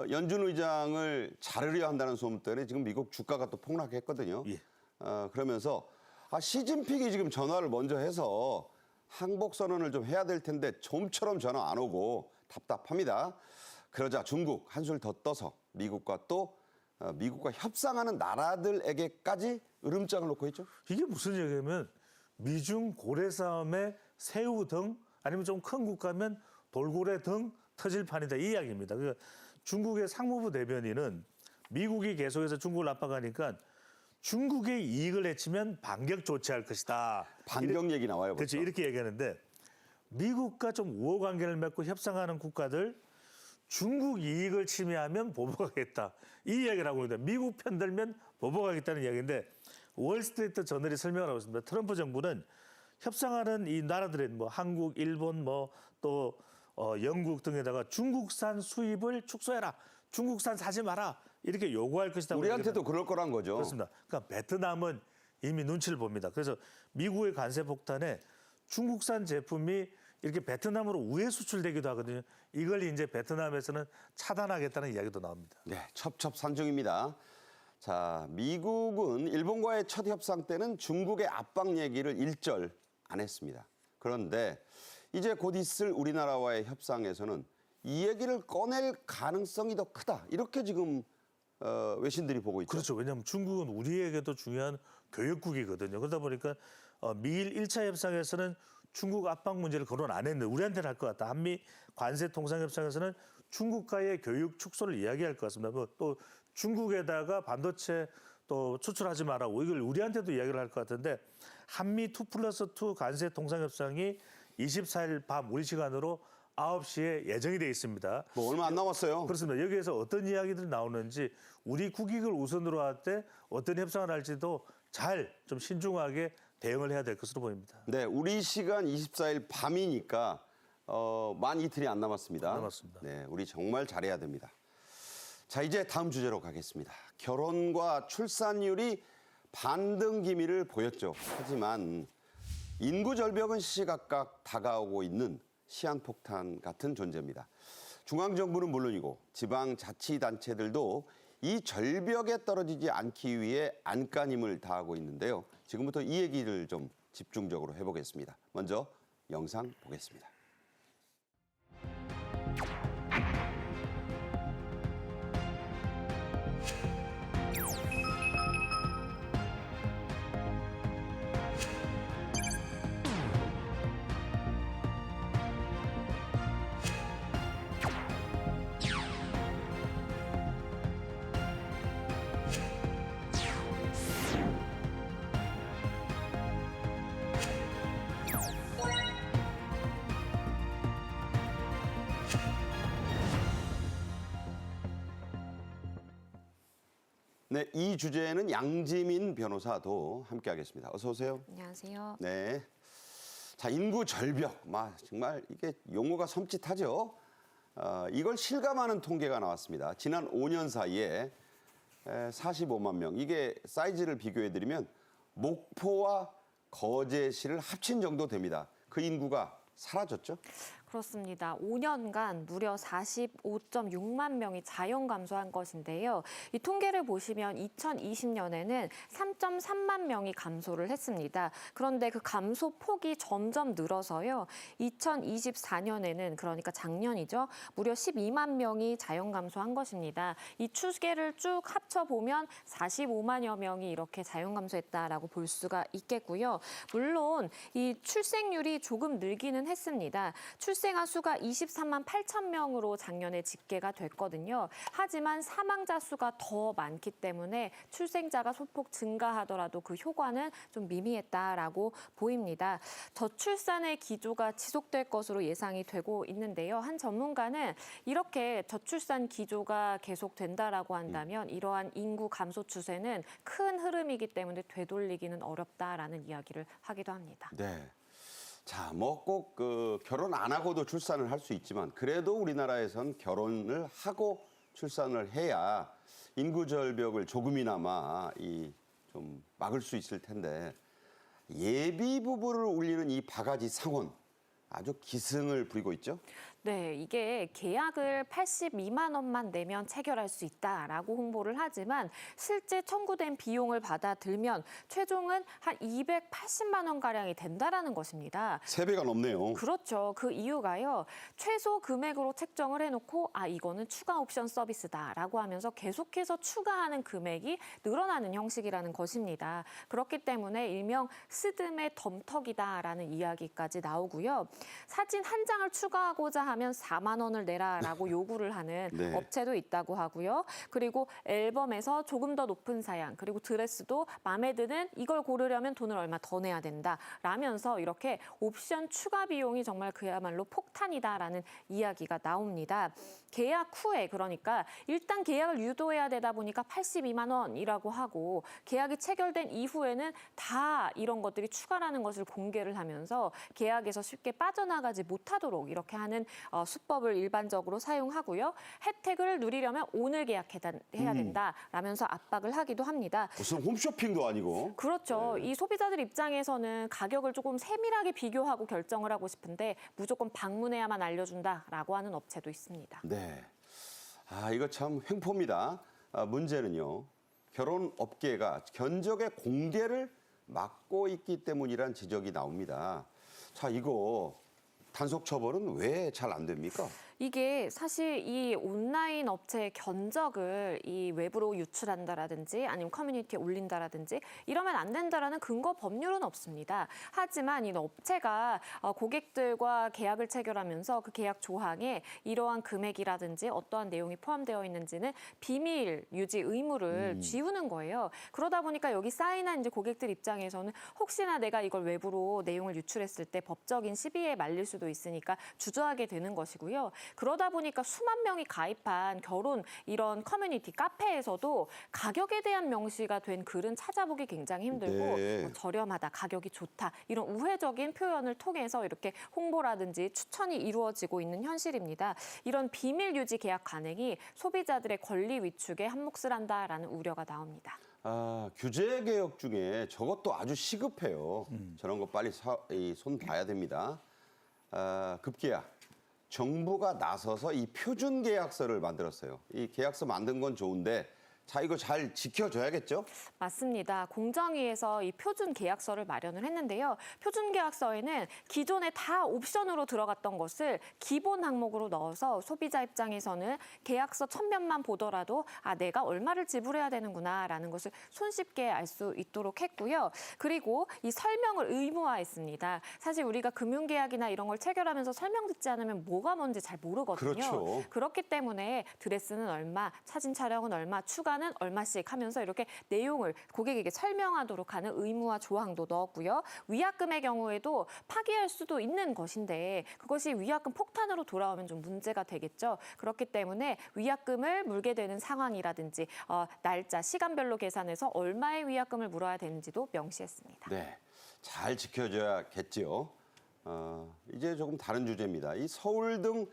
Speaker 1: 연준 의장을 자르려 한다는 소문 때문에 지금 미국 주가가 또 폭락했거든요.
Speaker 2: 예.
Speaker 1: 그러면서 시진핑이 지금 전화를 먼저 해서 항복 선언을 좀 해야 될 텐데 좀처럼 전화 안 오고 답답합니다. 그러자 중국 한술 더 떠서 미국과 협상하는 나라들에게까지 으름장을 놓고 있죠.
Speaker 2: 이게 무슨 얘기냐면 미중 고래 싸움에 새우 등 아니면 좀 큰 국가면 돌고래 등 터질 판이다 이 이야기입니다. 그러니까 중국의 상무부 대변인은 미국이 계속해서 중국을 압박하니까 중국의 이익을 해치면 반격 조치할 것이다.
Speaker 1: 반격 얘기 나와요.
Speaker 2: 그렇죠.
Speaker 1: 벌써.
Speaker 2: 이렇게 얘기하는데 미국과 좀 우호 관계를 맺고 협상하는 국가들 중국 이익을 침해하면 보복하겠다. 이 이야기를 하고 있는데 미국 편들면 보복하겠다는 이야기인데 월스트리트 저널이 설명을 하고 있습니다. 트럼프 정부는 협상하는 이 나라들의 뭐 한국, 일본 또 영국 등에다가 중국산 수입을 축소해라. 중국산 사지 마라. 이렇게 요구할 것이다.
Speaker 1: 우리한테도 그럴 거란 거죠.
Speaker 2: 그렇습니다. 그러니까 베트남은 이미 눈치를 봅니다. 그래서 미국의 관세 폭탄에 중국산 제품이 이렇게 베트남으로 우회 수출되기도 하거든요. 이걸 이제 베트남에서는 차단하겠다는 이야기도 나옵니다.
Speaker 1: 네, 첩첩산중입니다. 자, 미국은 일본과의 첫 협상 때는 중국의 압박 얘기를 일절 안 했습니다. 그런데 이제 곧 있을 우리나라와의 협상에서는 이 얘기를 꺼낼 가능성이 더 크다. 이렇게 지금 외신들이 보고 있죠.
Speaker 2: 그렇죠. 왜냐하면 중국은 우리에게도 중요한 교역국이거든요. 그러다 보니까 미일 1차 협상에서는 중국 압박 문제를 거론 안 했는데 우리한테는 할 것 같다. 한미 관세 통상 협상에서는 중국과의 교육 축소를 이야기할 것 같습니다. 또 중국에다가 반도체 또 수출하지 말라고 이걸 우리한테도 이야기를 할 것 같은데 한미 2+2 관세 통상 협상이 24일 밤 우리 시간으로 9시에 예정이 돼 있습니다.
Speaker 1: 뭐 얼마 안 남았어요.
Speaker 2: 그렇습니다. 여기에서 어떤 이야기들이 나오는지 우리 국익을 우선으로 할 때 어떤 협상을 할지도 잘 좀 신중하게 대응을 해야 될 것으로 보입니다.
Speaker 1: 네, 우리 시간 24일 밤이니까 만 이틀이 안 남았습니다.
Speaker 2: 안 남았습니다.
Speaker 1: 네, 우리 정말 잘해야 됩니다. 자, 이제 다음 주제로 가겠습니다. 결혼과 출산율이 반등 기미를 보였죠. 하지만 인구 절벽은 시시각각 다가오고 있는 시한폭탄 같은 존재입니다. 중앙정부는 물론이고 지방자치단체들도 이 절벽에 떨어지지 않기 위해 안간힘을 다하고 있는데요. 지금부터 이 얘기를 좀 집중적으로 해보겠습니다. 먼저 영상 보겠습니다. 네, 이 주제에는 양지민 변호사도 함께하겠습니다. 어서 오세요.
Speaker 5: 안녕하세요.
Speaker 1: 네. 자, 인구 절벽. 정말 이게 용어가 섬찟하죠. 이걸 실감하는 통계가 나왔습니다. 지난 5년 사이에 45만 명. 이게 사이즈를 비교해드리면 목포와 거제시를 합친 정도 됩니다. 그 인구가 사라졌죠?
Speaker 5: 그렇습니다. 5년간 무려 45.6만 명이 자연 감소한 것인데요. 이 통계를 보시면 2020년에는 3.3만 명이 감소를 했습니다. 그런데 그 감소 폭이 점점 늘어서요. 2024년에는 그러니까 작년이죠. 무려 12만 명이 자연 감소한 것입니다. 이 추계를 쭉 합쳐보면 45만여 명이 이렇게 자연 감소했다라고 볼 수가 있겠고요. 물론 이 출생률이 조금 늘기는 했습니다. 출생아 수가 23만 8천 명으로 작년에 집계가 됐거든요. 하지만 사망자 수가 더 많기 때문에 출생자가 소폭 증가하더라도 그 효과는 좀 미미했다라고 보입니다. 저출산의 기조가 지속될 것으로 예상이 되고 있는데요. 한 전문가는 이렇게 저출산 기조가 계속된다라고 한다면 이러한 인구 감소 추세는 큰 흐름이기 때문에 되돌리기는 어렵다라는 이야기를 하기도 합니다.
Speaker 1: 네. 자, 뭐 꼭 결혼 안 하고도 출산을 할 수 있지만 그래도 우리나라에선 결혼을 하고 출산을 해야 인구 절벽을 조금이나마 좀 막을 수 있을 텐데 예비 부부를 울리는 이 바가지 상원 아주 기승을 부리고 있죠.
Speaker 5: 네, 이게 계약을 82만 원만 내면 체결할 수 있다라고 홍보를 하지만 실제 청구된 비용을 받아들면 최종은 한 280만 원가량이 된다라는 것입니다.
Speaker 1: 3배가 넘네요.
Speaker 5: 그렇죠. 그 이유가요. 최소 금액으로 책정을 해놓고 이거는 추가 옵션 서비스다라고 하면서 계속해서 추가하는 금액이 늘어나는 형식이라는 것입니다. 그렇기 때문에 일명 스드메 덤터기다라는 이야기까지 나오고요. 사진 한 장을 추가하고자 하면 4만 원을 내라라고 요구를 하는
Speaker 1: 네.
Speaker 5: 업체도 있다고 하고요. 그리고 앨범에서 조금 더 높은 사양, 그리고 드레스도 마음에 드는 이걸 고르려면 돈을 얼마 더 내야 된다. 라면서 이렇게 옵션 추가 비용이 정말 그야말로 폭탄이다라는 이야기가 나옵니다. 계약 후에 그러니까 일단 계약을 유도해야 되다 보니까 82만 원이라고 하고 계약이 체결된 이후에는 다 이런 것들이 추가라는 것을 공개를 하면서 계약에서 쉽게 빠져나가지 못하도록 이렇게 하는 수법을 일반적으로 사용하고요. 혜택을 누리려면 오늘 계약해야 된다라면서 압박을 하기도 합니다.
Speaker 1: 무슨 홈쇼핑도 아니고.
Speaker 5: 그렇죠. 이 소비자들 입장에서는 가격을 조금 세밀하게 비교하고 결정을 하고 싶은데 무조건 방문해야만 알려준다라고 하는 업체도 있습니다.
Speaker 1: 네. 이거 참 횡포입니다. 문제는요. 결혼 업계가 견적의 공개를 막고 있기 때문이란 지적이 나옵니다. 자, 이거 단속 처벌은 왜 잘 안 됩니까?
Speaker 5: 이게 사실 이 온라인 업체의 견적을 이 외부로 유출한다라든지 아니면 커뮤니티에 올린다라든지 이러면 안 된다라는 근거 법률은 없습니다. 하지만 이 업체가 고객들과 계약을 체결하면서 그 계약 조항에 이러한 금액이라든지 어떠한 내용이 포함되어 있는지는 비밀 유지 의무를 지우는 거예요. 그러다 보니까 여기 사인한 이제 고객들 입장에서는 혹시나 내가 이걸 외부로 내용을 유출했을 때 법적인 시비에 말릴 수도 있으니까 주저하게 되는 것이고요. 그러다 보니까 수만 명이 가입한 결혼 이런 커뮤니티 카페에서도 가격에 대한 명시가 된 글은 찾아보기 굉장히 힘들고
Speaker 1: 네.
Speaker 5: 뭐 저렴하다, 가격이 좋다 이런 우회적인 표현을 통해서 이렇게 홍보라든지 추천이 이루어지고 있는 현실입니다. 이런 비밀 유지 계약 간행이 소비자들의 권리 위축에 한몫을 한다라는 우려가 나옵니다.
Speaker 1: 규제 개혁 중에 저것도 아주 시급해요. 저런 거 빨리 손 봐야 됩니다. 급기야 정부가 나서서 이 표준 계약서를 만들었어요. 이 계약서 만든 건 좋은데 자, 이거 잘 지켜줘야겠죠?
Speaker 5: 맞습니다. 공정위에서 이 표준 계약서를 마련을 했는데요. 표준 계약서에는 기존에 다 옵션으로 들어갔던 것을 기본 항목으로 넣어서 소비자 입장에서는 계약서 첨면만 보더라도 내가 얼마를 지불해야 되는구나라는 것을 손쉽게 알 수 있도록 했고요. 그리고 이 설명을 의무화했습니다. 사실 우리가 금융계약이나 이런 걸 체결하면서 설명 듣지 않으면 뭐가 뭔지 잘 모르거든요.
Speaker 1: 그렇죠.
Speaker 5: 그렇기 때문에 드레스는 얼마, 사진 촬영은 얼마, 추가는 얼마씩 하면서 이렇게 내용을 고객에게 설명하도록 하는 의무화 조항도 넣었고요. 위약금의 경우에도 파기할 수도 있는 것인데 그것이 위약금 폭탄으로 돌아오면 좀 문제가 되겠죠. 그렇기 때문에 위약금을 물게 되는 상황이라든지 날짜, 시간별로 계산해서 얼마의 위약금을 물어야 되는지도 명시했습니다.
Speaker 1: 네, 잘 지켜줘야겠지요. 이제 조금 다른 주제입니다. 이 서울 등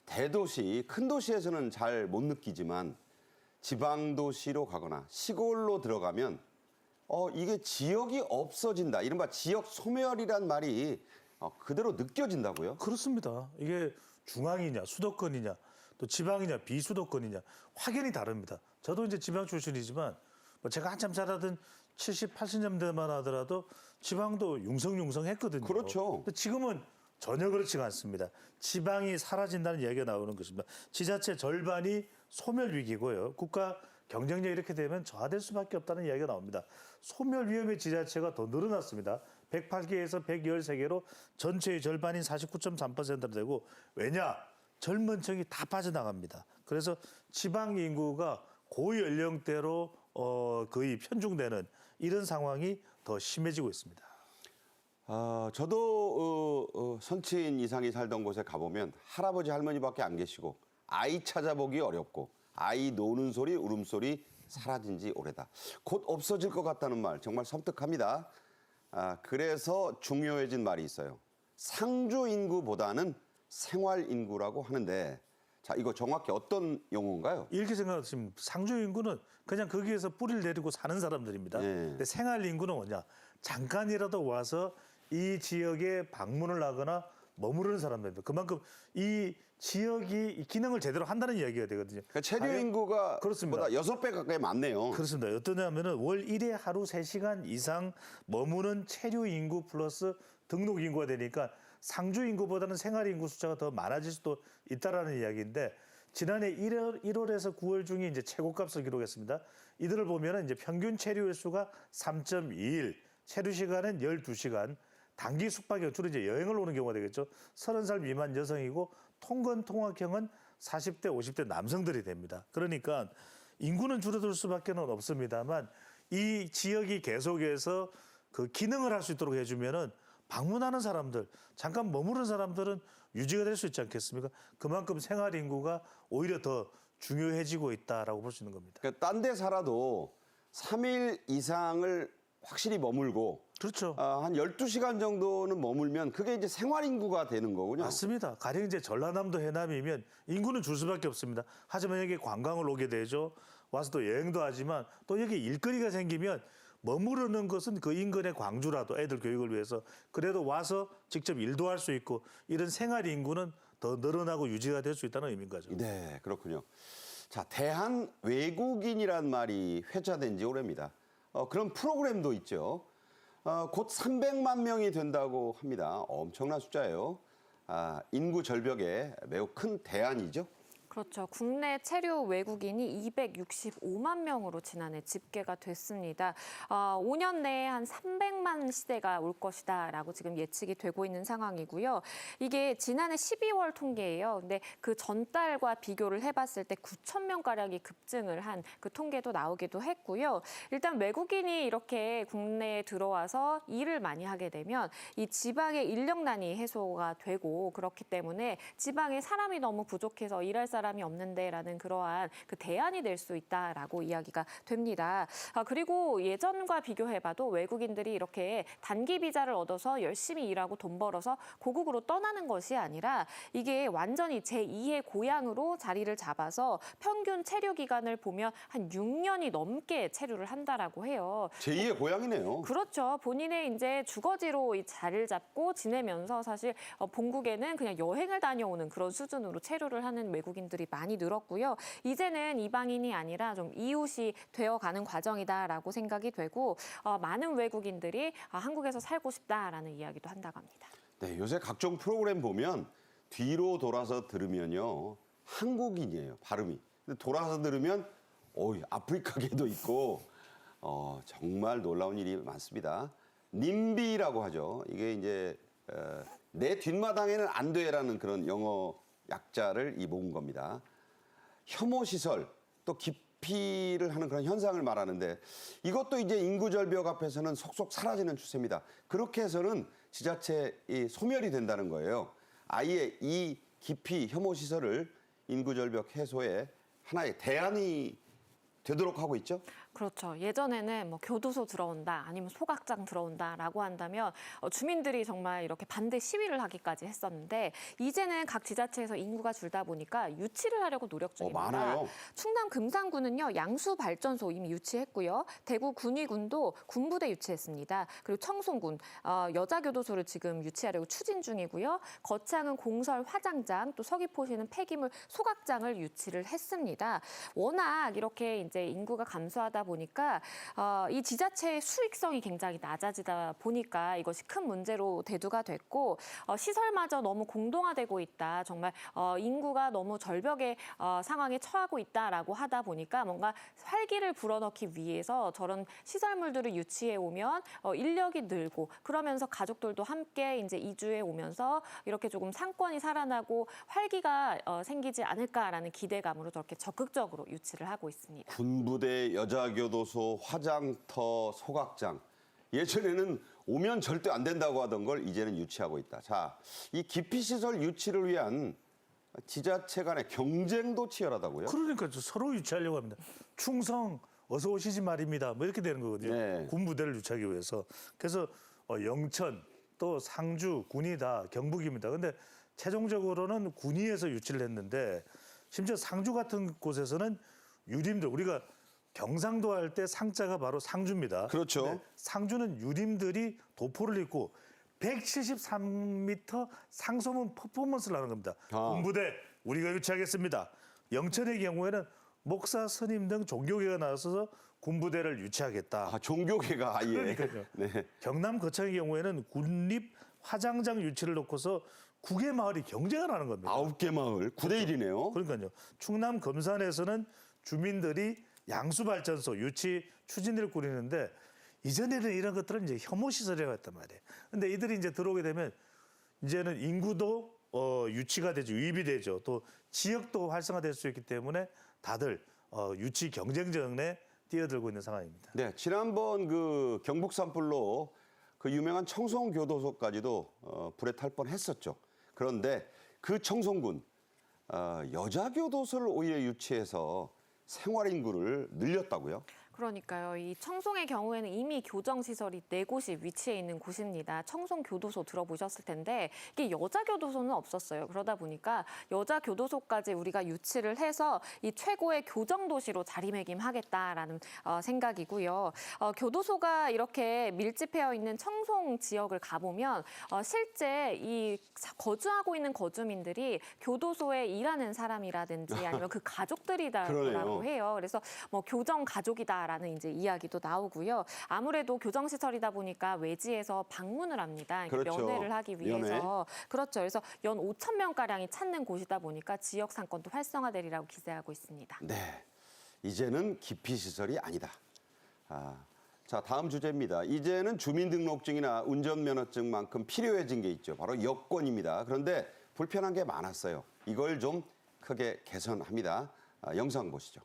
Speaker 1: 대도시, 큰 도시에서는 잘 못 느끼지만 지방 도시로 가거나 시골로 들어가면 이게 지역이 없어진다. 이른바 지역 소멸이란 말이 그대로 느껴진다고요?
Speaker 2: 그렇습니다. 이게 중앙이냐 수도권이냐 또 지방이냐 비수도권이냐 확연히 다릅니다. 저도 이제 지방 출신이지만 뭐 제가 한참 살았던 70, 80년대만 하더라도 지방도 융성융성했거든요.
Speaker 1: 그렇죠.
Speaker 2: 근데 지금은 전혀 그렇지가 않습니다. 지방이 사라진다는 이야기가 나오는 것입니다. 지자체 절반이 소멸 위기고요. 국가 경쟁력이 이렇게 되면 저하될 수밖에 없다는 이야기가 나옵니다. 소멸 위험의 지자체가 더 늘어났습니다. 108개에서 113개로 전체의 절반인 49.3%로 되고 왜냐? 젊은 층이 다 빠져나갑니다. 그래서 지방 인구가 고연령대로 거의 편중되는 이런 상황이 더 심해지고 있습니다.
Speaker 1: 저도 선친 이상이 살던 곳에 가보면 할아버지 할머니밖에 안 계시고 아이 찾아보기 어렵고 아이 노는 소리 울음소리 사라진 지 오래다. 곧 없어질 것 같다는 말 정말 섬뜩합니다. 그래서 중요해진 말이 있어요. 상주 인구보다는 생활 인구라고 하는데 자, 이거 정확히 어떤 용어인가요?
Speaker 2: 이렇게 생각하시면 상주 인구는 그냥 거기에서 뿌리를 내리고 사는 사람들입니다.
Speaker 1: 네.
Speaker 2: 근데 생활 인구는 뭐냐? 잠깐이라도 와서 이 지역에 방문을 하거나 머무르는 사람들입니다. 그만큼 이 지역이 이 기능을 제대로 한다는 이야기가 되거든요.
Speaker 1: 그러니까 체류 인구가
Speaker 2: 그렇습니다.
Speaker 1: 보다 6배 가까이 많네요.
Speaker 2: 그렇습니다. 어떠냐면은 월 1회 하루 3시간 이상 머무는 체류 인구 플러스 등록 인구가 되니까 상주 인구보다는 생활 인구 숫자가 더 많아질 수도 있다라는 이야기인데 지난해 1월에서 9월 중에 이제 최고값을 기록했습니다. 이들을 보면은 이제 평균 체류 횟수가 3.21, 체류 시간은 12시간, 단기 숙박이 주로 이제 여행을 오는 경우가 되겠죠. 30살 미만 여성이고 통근 통학형은 40대, 50대 남성들이 됩니다. 그러니까 인구는 줄어들 수밖에 없습니다만 이 지역이 계속해서 그 기능을 할 수 있도록 해주면은 방문하는 사람들, 잠깐 머무르는 사람들은 유지가 될 수 있지 않겠습니까? 그만큼 생활 인구가 오히려 더 중요해지고 있다라고 볼 수 있는 겁니다.
Speaker 1: 그러니까 딴 데 살아도 3일 이상을 확실히 머물고
Speaker 2: 그렇죠.
Speaker 1: 한 12시간 정도는 머물면 그게 이제 생활 인구가 되는 거군요.
Speaker 2: 맞습니다. 가령 이제 전라남도 해남이면 인구는 줄 수밖에 없습니다. 하지만 여기 관광을 오게 되죠. 와서 또 여행도 하지만 또 여기 일거리가 생기면 머무르는 것은 그 인근의 광주라도 애들 교육을 위해서 그래도 와서 직접 일도 할 수 있고 이런 생활 인구는 더 늘어나고 유지가 될 수 있다는 의미인 거죠.
Speaker 1: 네, 그렇군요. 자, 대한 외국인이란 말이 회자된 지 오래입니다. 그런 프로그램도 있죠. 곧 300만 명이 된다고 합니다. 엄청난 숫자예요. 인구 절벽에 매우 큰 대안이죠.
Speaker 5: 그렇죠. 국내 체류 외국인이 265만 명으로 지난해 집계가 됐습니다. 5년 내에 한 300만 시대가 올 것이다라고 지금 예측이 되고 있는 상황이고요. 이게 지난해 12월 통계예요. 근데 그 전달과 비교를 해봤을 때 9천 명가량이 급증을 한 그 통계도 나오기도 했고요. 일단 외국인이 이렇게 국내에 들어와서 일을 많이 하게 되면 이 지방의 인력난이 해소가 되고 그렇기 때문에 지방에 사람이 너무 부족해서 일할 사람이 없는데라는 그러한 그 대안이 될 수 있다라고 이야기가 됩니다. 그리고 예전과 비교해봐도 외국인들이 이렇게 단기 비자를 얻어서 열심히 일하고 돈 벌어서 고국으로 떠나는 것이 아니라 이게 완전히 제2의 고향으로 자리를 잡아서 평균 체류 기간을 보면 한 6년이 넘게 체류를 한다라고 해요.
Speaker 1: 제2의 고향이네요.
Speaker 5: 그렇죠. 본인의 이제 주거지로 이 자리를 잡고 지내면서 사실 본국에는 그냥 여행을 다녀오는 그런 수준으로 체류를 하는 외국인들이 많이 늘었고요. 이제는 이방인이 아니라 좀 이웃이 되어가는 과정이다라고 생각이 되고 많은 외국인들이 한국에서 살고 싶다라는 이야기도 한다고 합니다.
Speaker 1: 네, 요새 각종 프로그램 보면 뒤로 돌아서 들으면요. 한국인이에요, 발음이. 근데 돌아서 들으면 아프리카계도 있고 정말 놀라운 일이 많습니다. 님비라고 하죠. 이게 이제 내 뒷마당에는 안 돼라는 그런 영어 약자를 모은 겁니다. 혐오 시설 또 기피를 하는 그런 현상을 말하는데 이것도 이제 인구 절벽 앞에서는 속속 사라지는 추세입니다. 그렇게 해서는 지자체 소멸이 된다는 거예요. 아예 이 기피 혐오 시설을 인구 절벽 해소에 하나의 대안이 되도록 하고 있죠.
Speaker 5: 그렇죠. 예전에는 뭐 교도소 들어온다 아니면 소각장 들어온다라고 한다면 주민들이 정말 이렇게 반대 시위를 하기까지 했었는데 이제는 각 지자체에서 인구가 줄다 보니까 유치를 하려고 노력 중입니다.
Speaker 1: 많아요.
Speaker 5: 충남 금산군은요. 양수발전소 이미 유치했고요. 대구 군위군도 군부대 유치했습니다. 그리고 청송군 여자교도소를 지금 유치하려고 추진 중이고요. 거창은 공설 화장장 또 서귀포시는 폐기물 소각장을 유치를 했습니다. 워낙 이렇게 이제 인구가 감소하다 보니까 이 지자체의 수익성이 굉장히 낮아지다 보니까 이것이 큰 문제로 대두가 됐고 시설마저 너무 공동화되고 있다. 정말 인구가 너무 절벽의 상황에 처하고 있다라고 하다 보니까 뭔가 활기를 불어넣기 위해서 저런 시설물들을 유치해 오면 인력이 늘고 그러면서 가족들도 함께 이제 이주해 오면서 이렇게 조금 상권이 살아나고 활기가 생기지 않을까라는 기대감으로 저렇게 적극적으로 유치를 하고 있습니다.
Speaker 1: 군부대, 여자교도소, 화장터, 소각장. 예전에는 오면 절대 안 된다고 하던 걸 이제는 유치하고 있다. 자, 이 기피시설 유치를 위한 지자체 간의 경쟁도 치열하다고요?
Speaker 2: 그러니까 서로 유치하려고 합니다. 충성 어서 오시지 말입니다. 뭐 이렇게 되는 거거든요.
Speaker 1: 네.
Speaker 2: 군부대를 유치하기 위해서. 그래서 영천 또 상주, 군위 다 경북입니다. 근데 최종적으로는 군위에서 유치를 했는데 심지어 상주 같은 곳에서는 유림들 우리가 경상도 할 때 상자가 바로 상주입니다.
Speaker 1: 그렇죠.
Speaker 2: 근데 상주는 유림들이 도포를 입고 173m 상소문 퍼포먼스를 하는 겁니다. 군부대 우리가 유치하겠습니다. 영천의 경우에는 목사, 스님 등 종교계가 나서서 군부대를 유치하겠다.
Speaker 1: 종교계가 아예.
Speaker 2: 그러니까요.
Speaker 1: 네.
Speaker 2: 경남 거창의 경우에는 군립 화장장 유치를 놓고서 9개 마을이 경쟁을 하는 겁니다.
Speaker 1: 9개 마을, 9대 1이네요.
Speaker 2: 그러니까요. 충남 금산에서는 주민들이 양수발전소 유치 추진을 꾸리는데 이전에는 이런 것들은 이제 혐오시설이라고 했단 말이에요. 근데 이들이 이제 들어오게 되면 이제는 인구도 유치가 되죠. 유입이 되죠. 또 지역도 활성화될 수 있기 때문에 다들 유치 경쟁전에 뛰어들고 있는 상황입니다.
Speaker 1: 네, 지난번 그 경북 산불로 그 유명한 청송교도소까지도 불에 탈 뻔했었죠. 그런데 그 청송군 여자교도소를 오히려 유치해서 생활 인구를 늘렸다고요?
Speaker 5: 그러니까요. 이 청송의 경우에는 이미 교정시설이 4곳이 위치해 있는 곳입니다. 청송교도소 들어보셨을 텐데 이게 여자 교도소는 없었어요. 그러다 보니까 여자 교도소까지 우리가 유치를 해서 이 최고의 교정도시로 자리매김하겠다라는 생각이고요. 교도소가 이렇게 밀집해 있는 청송 지역을 가보면 실제 이 거주하고 있는 거주민들이 교도소에 일하는 사람이라든지 아니면 그 가족들이다라고
Speaker 1: 그러네요.
Speaker 5: 해요. 그래서 뭐 교정 가족이다라는 이제 이야기도 나오고요. 아무래도 교정시설이다 보니까 외지에서 방문을 합니다.
Speaker 1: 그렇죠.
Speaker 5: 면회를 하기 위해서.
Speaker 1: 연회.
Speaker 5: 그렇죠. 그래서 연 5천 명가량이 찾는 곳이다 보니까 지역 상권도 활성화되리라고 기대하고 있습니다.
Speaker 1: 네, 이제는 기피시설이 아니다. 자, 다음 주제입니다. 이제는 주민등록증이나 운전면허증만큼 필요해진 게 있죠. 바로 여권입니다. 그런데 불편한 게 많았어요. 이걸 좀 크게 개선합니다. 영상 보시죠.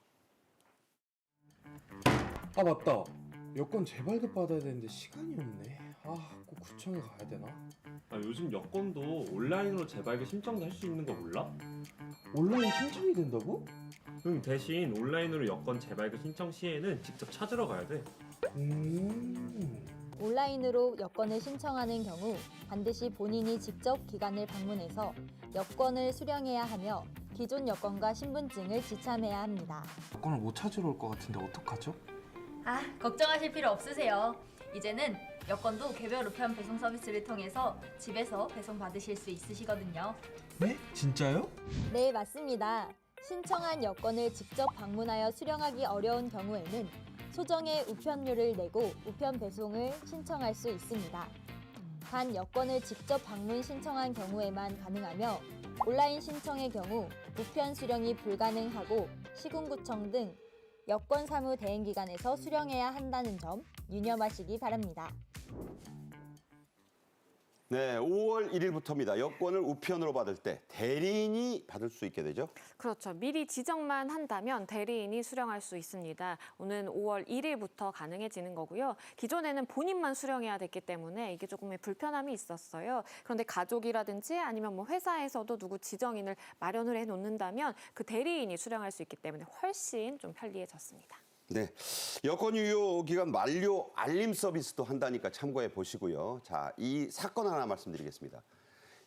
Speaker 6: 아 맞다. 여권 재발급 받아야 되는데 시간이 없네. 꼭 구청에 가야 되나?
Speaker 7: 요즘 여권도 온라인으로 재발급 신청도 할 수 있는 거 몰라?
Speaker 6: 온라인 신청이 된다고?
Speaker 7: 응, 대신 온라인으로 여권 재발급 신청 시에는 직접 찾으러 가야 돼.
Speaker 8: 온라인으로 여권을 신청하는 경우 반드시 본인이 직접 기관을 방문해서 여권을 수령해야 하며 기존 여권과 신분증을 지참해야 합니다.
Speaker 6: 여권을 못 찾으러 올 것 같은데 어떡하죠?
Speaker 9: 걱정하실 필요 없으세요. 이제는 여권도 개별 우편 배송 서비스를 통해서 집에서 배송 받으실 수 있으시거든요.
Speaker 6: 네? 진짜요?
Speaker 8: 네, 맞습니다. 신청한 여권을 직접 방문하여 수령하기 어려운 경우에는 소정의 우편료를 내고 우편 배송을 신청할 수 있습니다. 단 여권을 직접 방문 신청한 경우에만 가능하며 온라인 신청의 경우 우편 수령이 불가능하고 시군구청 등 여권 사무 대행기관에서 수령해야 한다는 점 유념하시기 바랍니다.
Speaker 1: 네, 5월 1일부터입니다. 여권을 우편으로 받을 때 대리인이 받을 수 있게 되죠.
Speaker 5: 그렇죠. 미리 지정만 한다면 대리인이 수령할 수 있습니다. 오는 5월 1일부터 가능해지는 거고요. 기존에는 본인만 수령해야 됐기 때문에 이게 조금의 불편함이 있었어요. 그런데 가족이라든지 아니면 뭐 회사에서도 누구 지정인을 마련을 해놓는다면 그 대리인이 수령할 수 있기 때문에 훨씬 좀 편리해졌습니다.
Speaker 1: 네, 여권 유효 기간 만료 알림 서비스도 한다니까 참고해 보시고요. 자, 이 사건 하나 말씀드리겠습니다.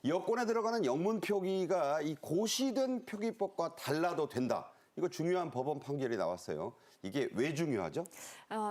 Speaker 1: 여권에 들어가는 영문 표기가 이 고시된 표기법과 달라도 된다. 이거 중요한 법원 판결이 나왔어요. 이게 왜 중요하죠?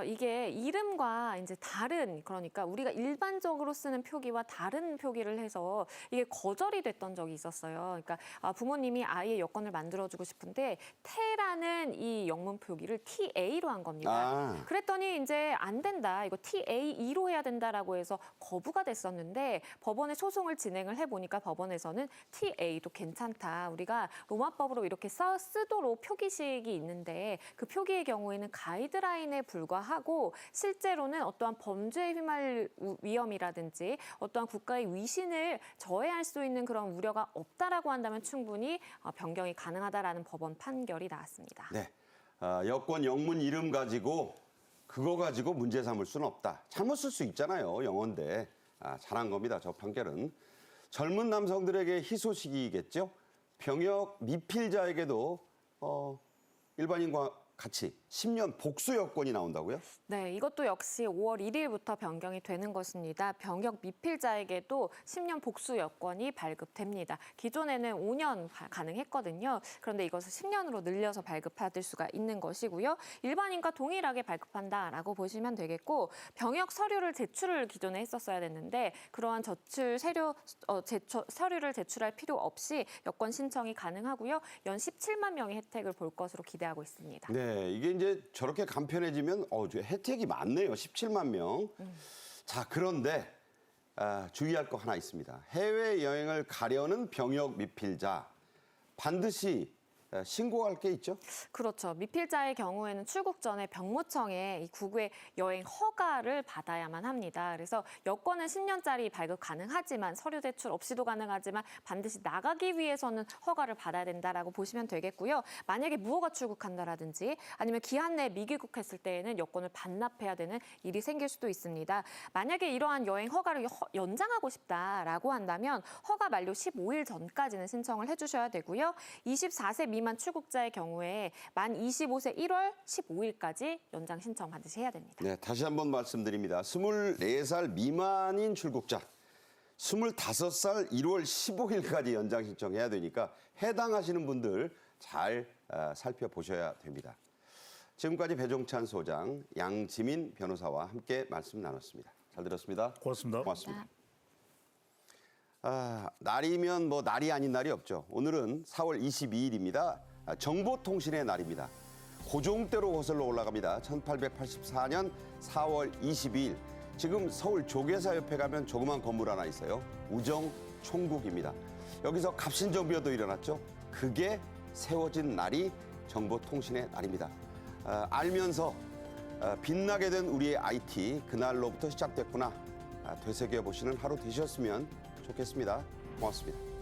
Speaker 5: 이게 이름과 이제 다른, 그러니까 우리가 일반적으로 쓰는 표기와 다른 표기를 해서 이게 거절이 됐던 적이 있었어요. 그러니까 부모님이 아이의 여권을 만들어주고 싶은데 태라는 이 영문 표기를 TA로 한 겁니다. 그랬더니 이제 안 된다. 이거 TA2로 해야 된다라고 해서 거부가 됐었는데 법원에 소송을 진행을 해보니까 법원에서는 TA도 괜찮다. 우리가 로마법으로 이렇게 쓰도록 표기식이 있는데 그 표기의 경우에는 가이드라인에 불과하고 실제로는 어떠한 범죄에 휘말릴 위험이라든지 어떠한 국가의 위신을 저해할 수 있는 그런 우려가 없다라고 한다면 충분히 변경이 가능하다라는 법원 판결이 나왔습니다.
Speaker 1: 네, 여권 영문 이름 가지고 그거 가지고 문제 삼을 수는 없다. 잘못 쓸 수 있잖아요, 영어인데. 잘한 겁니다, 저 판결은. 젊은 남성들에게 희소식이겠죠. 병역 미필자에게도 일반인과 같이 10년 복수 여권이 나온다고요?
Speaker 5: 네, 이것도 역시 5월 1일부터 변경이 되는 것입니다. 병역 미필자에게도 10년 복수 여권이 발급됩니다. 기존에는 5년 가능했거든요. 그런데 이것을 10년으로 늘려서 발급받을 수가 있는 것이고요. 일반인과 동일하게 발급한다라고 보시면 되겠고 병역 서류를 제출을 기존에 했었어야 됐는데 그러한 서류를 제출할 필요 없이 여권 신청이 가능하고요. 연 17만 명의 혜택을 볼 것으로 기대하고 있습니다.
Speaker 1: 네, 이게 이제 저렇게 간편해지면 혜택이 많네요. 17만 명. 자, 그런데 주의할 거 하나 있습니다. 해외여행을 가려는 병역 미필자 반드시 신고할 게 있죠?
Speaker 5: 그렇죠. 미필자의 경우에는 출국 전에 병무청에 이 국외 여행 허가를 받아야만 합니다. 그래서 여권은 10년짜리 발급 가능하지만 서류 제출 없이도 가능하지만 반드시 나가기 위해서는 허가를 받아야 된다라고 보시면 되겠고요. 만약에 무허가 출국한다라든지 아니면 기한 내에 미귀국했을 때에는 여권을 반납해야 되는 일이 생길 수도 있습니다. 만약에 이러한 여행 허가를 연장하고 싶다라고 한다면 허가 만료 15일 전까지는 신청을 해주셔야 되고요. 24세 미만 미만 출국자의 경우에 만 25세 1월 15일까지 연장 신청 반드시 해야 됩니다.
Speaker 1: 네, 다시 한번 말씀드립니다. 24살 미만인 출국자, 25살 1월 15일까지 연장 신청해야 되니까 해당하시는 분들 잘 살펴보셔야 됩니다. 지금까지 배종찬 소장, 양지민 변호사와 함께 말씀 나눴습니다. 잘 들었습니다.
Speaker 2: 고맙습니다.
Speaker 1: 고맙습니다. 날이면 뭐 날이 아닌 날이 없죠. 오늘은 4월 22일입니다. 정보통신의 날입니다. 고종대로 거슬러 올라갑니다. 1884년 4월 22일. 지금 서울 조계사옆에 가면 조그만 건물 하나 있어요. 우정총국입니다. 여기서 갑신정비어도 일어났죠. 그게 세워진 날이 정보통신의 날입니다. 알면서 빛나게 된 우리의 IT, 그날로부터 시작됐구나. 되새겨보시는 하루 되셨으면 좋겠습니다. 고맙습니다.